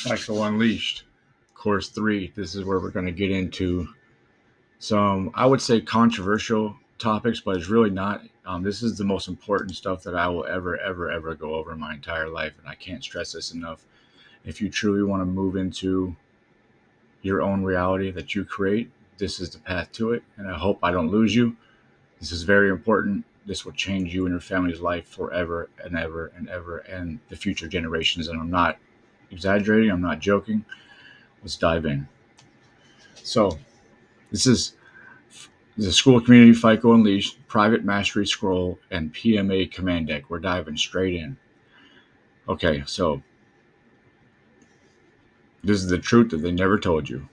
FICO Unleashed, Course 3. This is where we're going to get into some, I would say, controversial topics, but it's really not. This is the most important stuff that I will ever go over in my entire life, and I can't stress this enough. If you truly want to move into your own reality that you create, this is the path to it, and I hope I don't lose you. This is very important. This will change you and your family's life forever and ever and ever and the future generations, and I'm not exaggerating, I'm not joking. Let's dive in. So, this is the School Community FICO Unleashed, Private Mastery Scroll, and PMA Command Deck. We're diving straight in. Okay, so this is the truth that they never told you.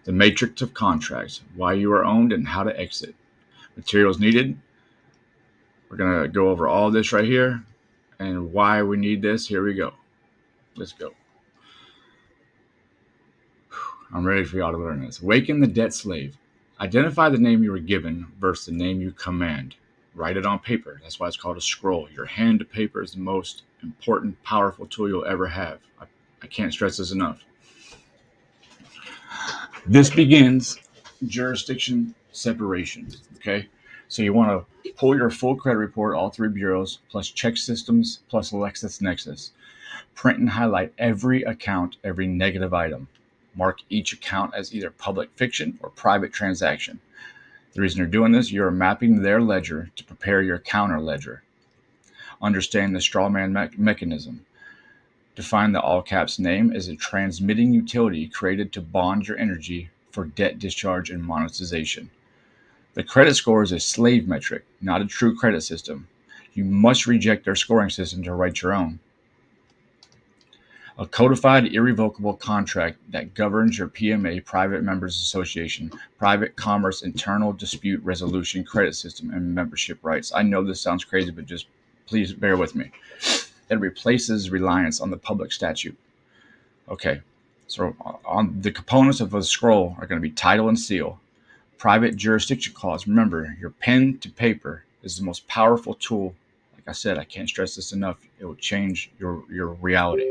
The matrix of contracts, why you are owned and how to exit. Materials needed. We're going to go over all this right here and why we need this. Here we go. Let's go. I'm ready for y'all to learn this. Awaken the debt slave. Identify the name you were given versus the name you command. Write it on paper. That's why it's called a scroll. Your hand to paper is the most important, powerful tool you'll ever have. I can't stress this enough. This begins jurisdiction separation. Okay? So you want to pull your full credit report, all three bureaus, plus check systems, plus LexisNexis. Print and highlight every account, every negative item. Mark each account as either public fiction or private transaction. The reason you're doing this, you're mapping their ledger to prepare your counter ledger. Understand the strawman mechanism. Define the all caps name as a transmitting utility created to bond your energy for debt discharge and monetization. The credit score is a slave metric, not a true credit system. You must reject their scoring system to write your own. A codified irrevocable contract that governs your PMA, Private Members Association, Private Commerce Internal Dispute Resolution Credit System, and membership rights. I know this sounds crazy, but just please bear with me. It replaces reliance on the public statute. Okay, so on the components of a scroll are going to be title and seal. Private jurisdiction clause. Remember, your pen to paper is the most powerful tool. Like I said, I can't stress this enough. It will change your reality.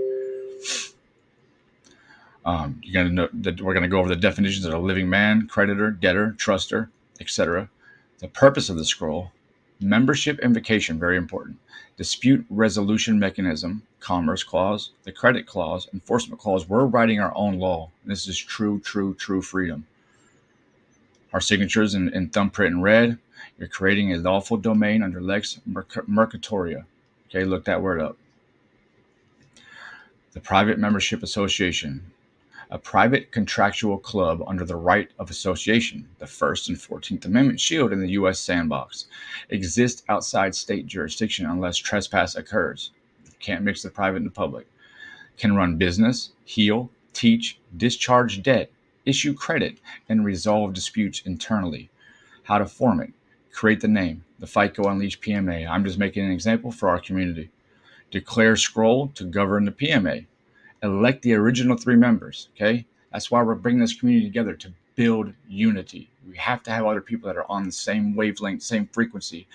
You're going to know that we're going to go over the definitions of a living man, creditor, debtor, truster, etc. The purpose of the scroll, membership invocation, very important. Dispute resolution mechanism, commerce clause, the credit clause, enforcement clause. We're writing our own law. This is true freedom. Our signatures in thumbprint in red. You're creating a lawful domain under Lex Mercatoria. Okay, look that word up. The private membership association. A private contractual club under the right of association, the First and 14th Amendment shield in the U.S. sandbox, exists outside state jurisdiction unless trespass occurs. Can't mix the private and the public. Can run business, heal, teach, discharge debt, issue credit, and resolve disputes internally. How to form it. Create the name, the FICO Unleashed PMA. I'm just making an example for our community. Declare scroll to govern the PMA. Elect the original three members, okay? That's why we're bringing this community together, to build unity. We have to have other people that are on the same wavelength, same frequency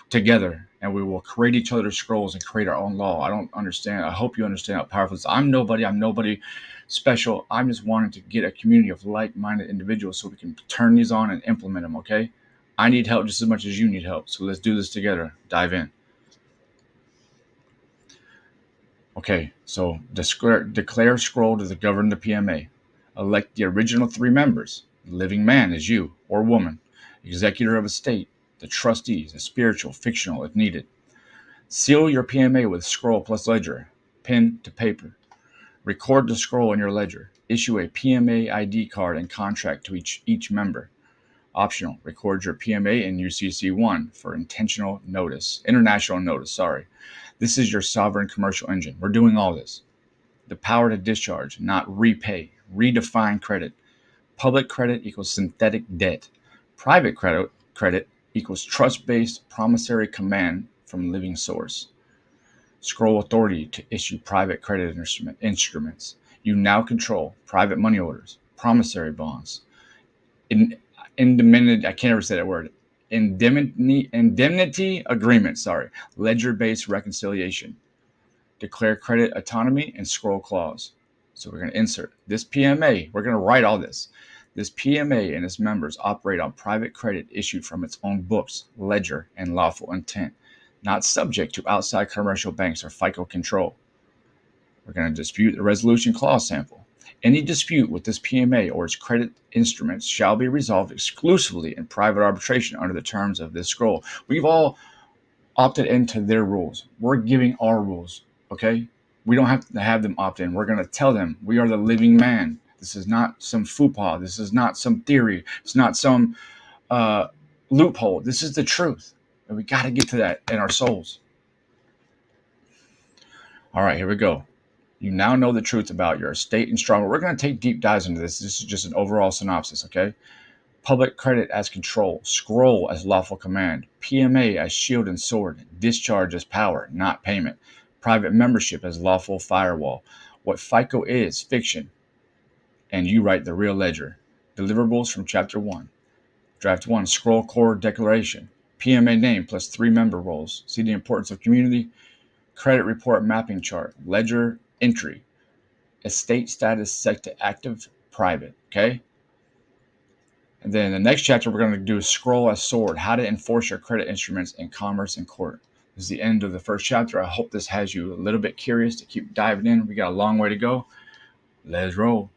together, and we will create each other's scrolls and create our own law. I don't understand. I hope you understand how powerful this is. I'm nobody special. I'm just wanting to get a community of like-minded individuals so we can turn these on and implement them, okay? I need help just as much as you need help, so let's do this together. Dive in. Okay, so declare scroll to govern the PMA. Elect the original three members. The living man is you or woman. Executor of estate. The trustees, the spiritual, fictional if needed. Seal your PMA with scroll plus ledger. Pen to paper. Record the scroll in your ledger. Issue a PMA ID card and contract to each member. Optional. Record your PMA in UCC1 for international notice. This is your sovereign commercial engine. We're doing all this. The power to discharge, not repay. Redefine credit. Public credit equals synthetic debt. Private credit equals trust-based promissory command from living source. Scroll authority to issue private credit instruments. You now control private money orders, promissory bonds, indemnity. I can't ever say that word. Indemnity agreement. Ledger-based reconciliation. Declare credit autonomy and scroll clause. So we're going to insert this PMA. We're going to write all this. This PMA and its members operate on private credit issued from its own books, ledger, and lawful intent, not subject to outside commercial banks or FICO control. We're going to dispute the resolution clause sample. Any dispute with this PMA or its credit instruments shall be resolved exclusively in private arbitration under the terms of this scroll. We've all opted into their rules. We're giving our rules, okay? We don't have to have them opt in. We're going to tell them we are the living man. This is not some FUPA. This is not some theory. It's not some loophole. This is the truth. And we got to get to that in our souls. All right, here we go. You now know the truth about your estate and strong. We're going to take deep dives into this. This is just an overall synopsis, okay? Public credit as control, scroll as lawful command, PMA as shield and sword, discharge as power, not payment, private membership as lawful firewall, what FICO is, fiction, and you write the real ledger. Deliverables from Chapter 1. Draft 1, scroll core declaration, PMA name plus 3 member roles. See the importance of community, credit report mapping chart, ledger entry, estate status set to active, private, okay? And then the next chapter we're going to do is scroll as sword, how to enforce your credit instruments in commerce and court. This is the end of the first chapter. I hope this has you a little bit curious to keep diving in. We got a long way to go. Let's roll.